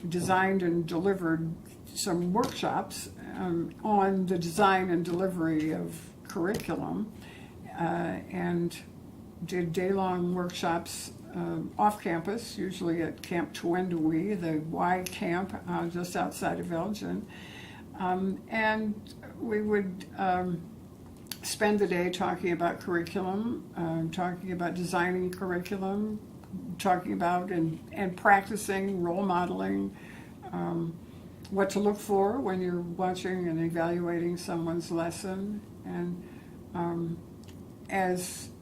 designed and delivered some workshops on the design and delivery of curriculum, and did day-long workshops off campus, usually at Camp Twendowee, the Y camp just outside of Elgin. And we would spend the day talking about curriculum, talking about designing curriculum, talking about and practicing role modeling, what to look for when you're watching and evaluating someone's lesson. And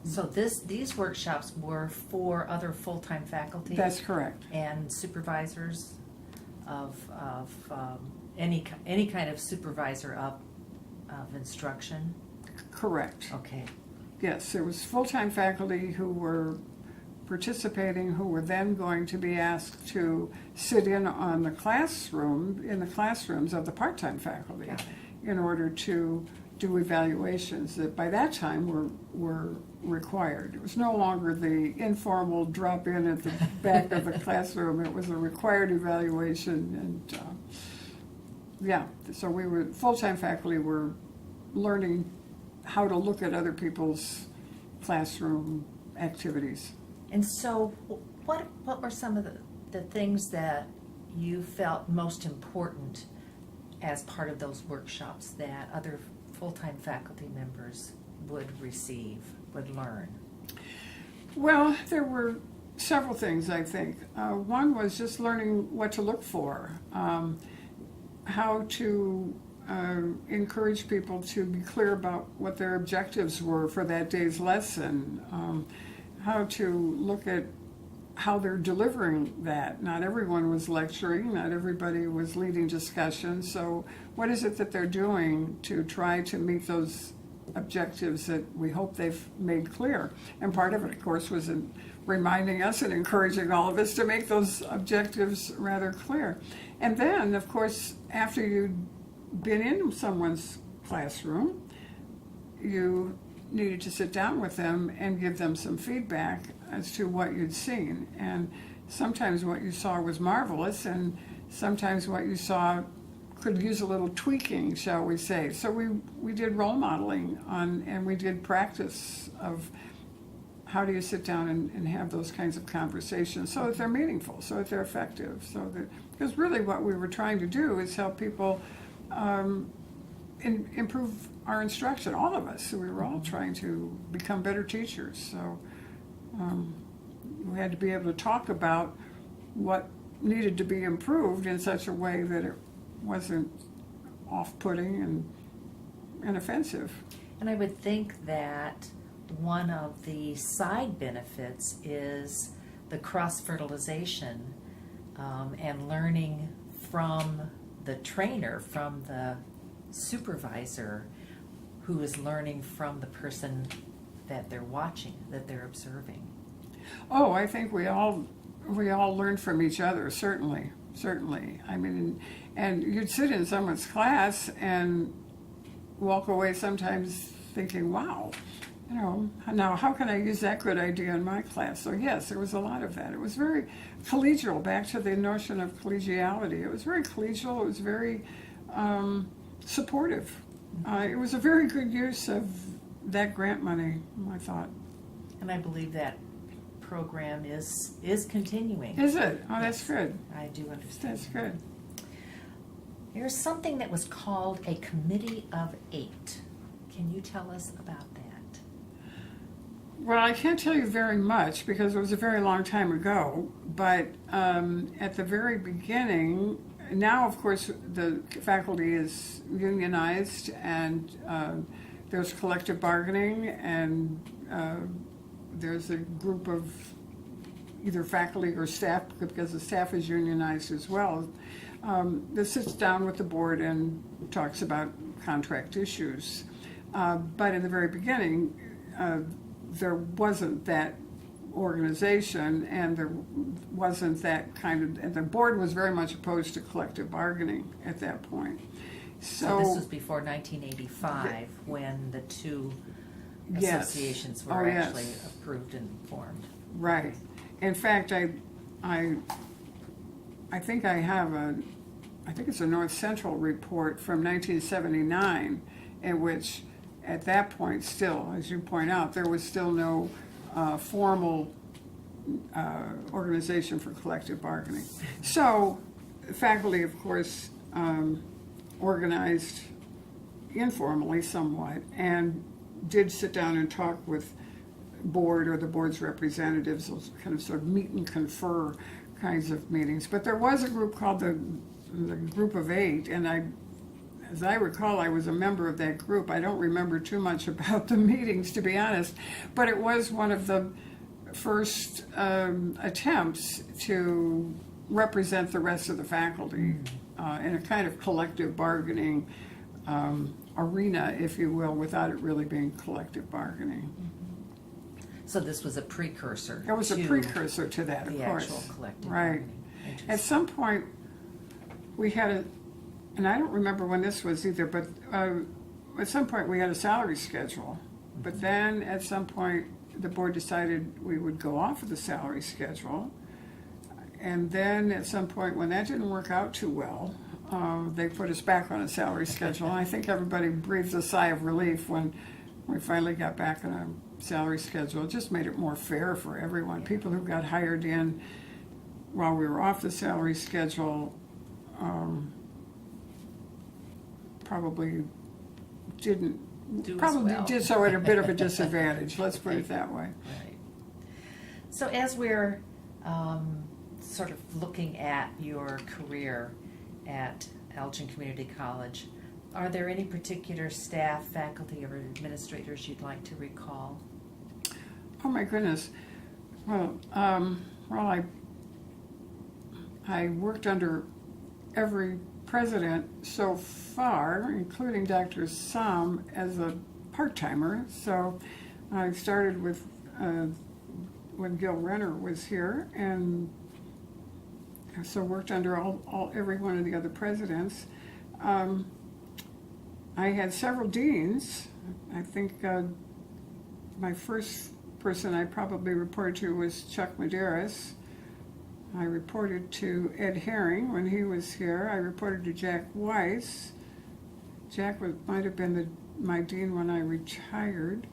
So these workshops were for other full-time faculty?
That's correct.
And supervisors of any kind of supervisor of instruction?
Correct.
Okay.
Yes, it was full-time faculty who were participating, who were then going to be asked to sit in the classrooms of the part-time faculty in order to do evaluations that by that time were required. It was no longer the informal drop-in at the back of the classroom. It was a required evaluation. And so we were, full-time faculty were learning how to look at other people's classroom activities.
And so what were some of the things that you felt most important as part of those workshops that other full-time faculty members would receive, would learn?
Well, there were several things, I think. One was just learning what to look for, how to encourage people to be clear about what their objectives were for that day's lesson, how to look at how they're delivering that. Not everyone was lecturing, not everybody was leading discussions, so what is it that they're doing to try to meet those objectives that we hope they've made clear? And part of it, of course, was in reminding us and encouraging all of us to make those objectives rather clear. And then, of course, after you'd been in someone's classroom, you needed to sit down with them and give them some feedback as to what you'd seen. And sometimes what you saw was marvelous, and sometimes what you saw could use a little tweaking, shall we say. So we did role modeling and we did practice of how do you sit down and have those kinds of conversations so that they're meaningful, so that they're effective, because really what we were trying to do is help people improve our instruction, all of us. We were all trying to become better teachers. So we had to be able to talk about what needed to be improved in such a way that it wasn't off-putting and offensive.
And I would think that one of the side benefits is the cross-fertilization and learning from the trainer, from the supervisor, who is learning from the person that they're watching, that they're observing.
Oh, I think we all we all learned from each other, certainly. I mean, and you'd sit in someone's class and walk away sometimes thinking, wow, now how can I use that good idea in my class? So yes, there was a lot of that. It was very collegial, back to the notion of collegiality. It was very collegial, it was very supportive. It was a very good use of that grant money, I thought.
And I believe that program is continuing.
Is it? Oh, that's
Yes,
good.
I do understand.
That's good.
There's something that was called a Committee of 8. Can you tell us about that?
Well, I can't tell you very much because it was a very long time ago, but at the very beginning, now of course the faculty is unionized and there's collective bargaining and there's a group of either faculty or staff, because the staff is unionized as well, that sits down with the board and talks about contract issues. But in the very beginning, there wasn't that organization and there wasn't that and the board was very much opposed to collective bargaining at that point.
So this was before 1985 when the two associations were actually approved and formed.
Right. In fact, I think I have I think it's a North Central report from 1979 in which at that point still, as you point out, there was still no formal organization for collective bargaining. So faculty, of course, organized informally somewhat and did sit down and talk with board or the board's representatives, those kind of sort of meet and confer kinds of meetings. But there was a group called the Group of 8, and as I recall, I was a member of that group. I don't remember too much about the meetings, to be honest, but it was one of the first attempts to represent the rest of the faculty in a kind of collective bargaining arena, if you will, without it really being collective bargaining.
So this was a precursor.
It was a precursor to that, of
the
course.
actual collective
Right.
bargaining.
At some point, we had and I don't remember when this was either, but at some point we had a salary schedule. But then at some point the board decided we would go off of the salary schedule. And then at some point when that didn't work out too well, they put us back on a salary schedule. And I think everybody breathed a sigh of relief when we finally got back on a salary schedule. It just made it more fair for everyone. People who got hired in while we were off the salary schedule probably didn't, did so at a bit of a disadvantage. Let's put it that way.
Right. So as we're sort of looking at your career at Elgin Community College, are there any particular staff, faculty, or administrators you'd like to recall?
Oh my goodness. Well, I worked under every president so far, including Dr. Som, as a part-timer. So I started with when Gil Renner was here, and so worked under every one of the other presidents. I had several deans. I think my first person I probably reported to was Chuck Medeiros. I reported to Ed Herring when he was here. I reported to Jack Weiss. Jack might have been my dean when I retired.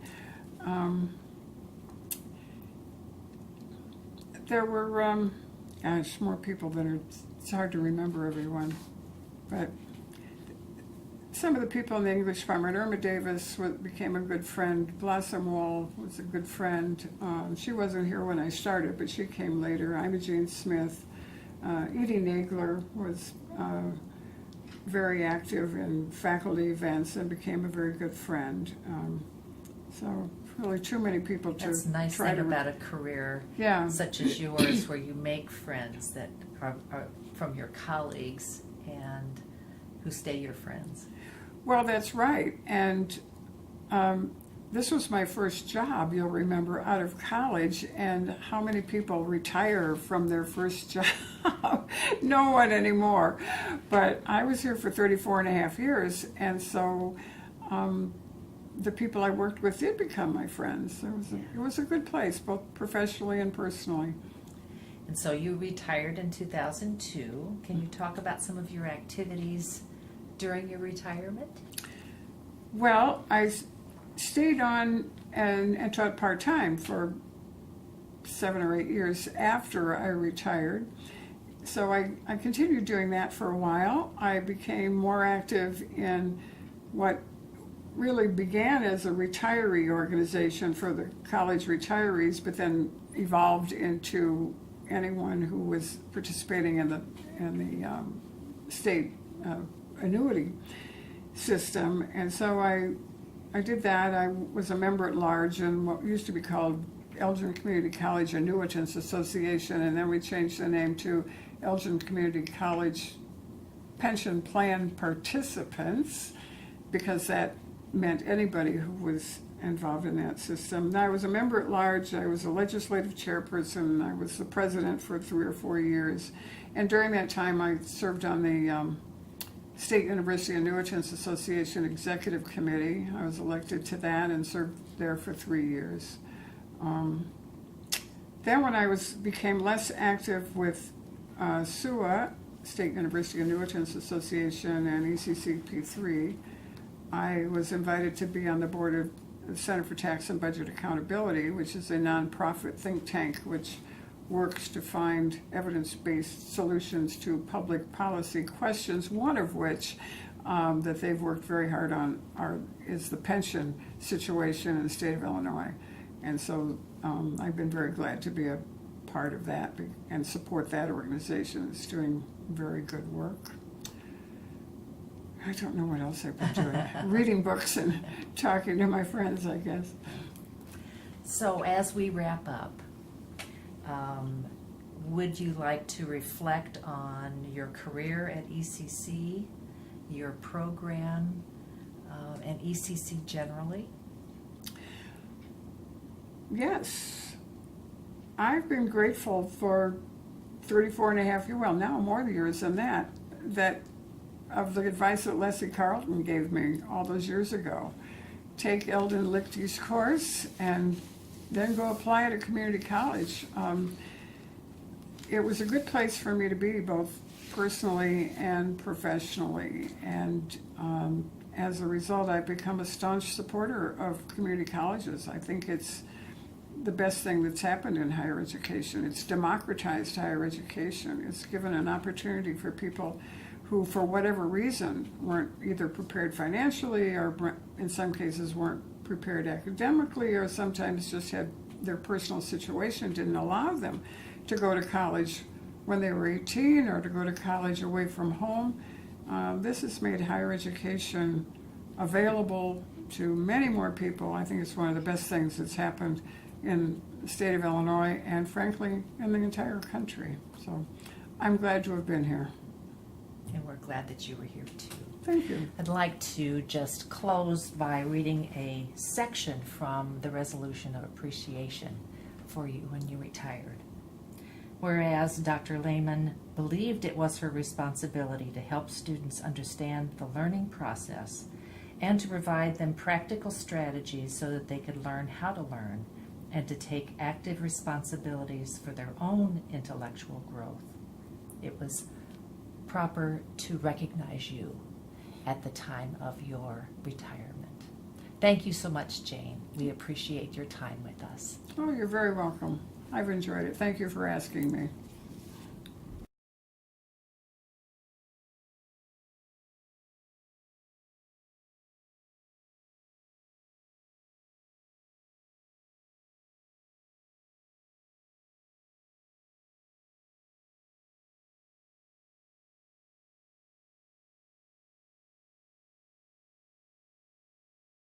There were, more people than it's hard to remember everyone. But some of the people in the English department, Irma Davis became a good friend. Blossom Wall was a good friend. She wasn't here when I started, but she came later. Imogene Smith. Edie Nagler was very active in faculty events and became a very good friend. So really too many people to
That's a nice
try
thing
to
about a career such as yours, where you make friends that are from your colleagues and who stay your friends.
Well, that's right. And this was my first job, you'll remember, out of college, and how many people retire from their first job? No one anymore. But I was here for 34 and a half years, and so the people I worked with did become my friends. It was a good place, both professionally and personally.
And so you retired in 2002. Can you talk about some of your activities during your retirement?
Well, I stayed on and taught part-time for 7 or 8 years after I retired. So I continued doing that for a while. I became more active in what really began as a retiree organization for the college retirees, but then evolved into anyone who was participating in the state annuity system. And so I did that. I was a member at large in what used to be called Eldon Community College Annuitants Association, and then we changed the name to Eldon Community College Pension Plan Participants, because that meant anybody who was involved in that system. And I was a member at large. I was a legislative chairperson. I was the president for 3 or 4 years. And during that time, I served on the State University Annuitants Association Executive Committee. I was elected to that and served there for 3 years. Then when I became less active with SUA, State University Annuitants Association, and ECCP3, I was invited to be on the board of the Center for Tax and Budget Accountability, which is a nonprofit think tank which works to find evidence-based solutions to public policy questions, one of which that they've worked very hard on is the pension situation in the state of Illinois. And so I've been very glad to be a part of that and support that organization. It's doing very good work. I don't know what else I've been doing. Reading books and talking to my friends, I guess.
So as we wrap up, would you like to reflect on your career at ECC, your program, and ECC generally?
Yes. I've been grateful for 34 and a half years, well, now more years than that of the advice that Lessie Carlton gave me all those years ago. Take Eldon Lichte's course and then go apply it at community college. It was a good place for me to be, both personally and professionally. And as a result, I've become a staunch supporter of community colleges. I think it's the best thing that's happened in higher education. It's democratized higher education. It's given an opportunity for people who, for whatever reason, weren't either prepared financially or in some cases weren't prepared academically, or sometimes just had their personal situation didn't allow them to go to college when they were 18 or to go to college away from home. This has made higher education available to many more people. I think it's one of the best things that's happened in the state of Illinois and, frankly, in the entire country. So I'm glad to have been here.
And we're glad that you were here too.
Thank you.
I'd like to just close by reading a section from the Resolution of Appreciation for you when you retired. Whereas Dr. Lehman believed it was her responsibility to help students understand the learning process and to provide them practical strategies so that they could learn how to learn and to take active responsibilities for their own intellectual growth, it was proper to recognize you at the time of your retirement. Thank you so much, Jane. We appreciate your time with us.
Oh, you're very welcome. I've enjoyed it. Thank you for asking me.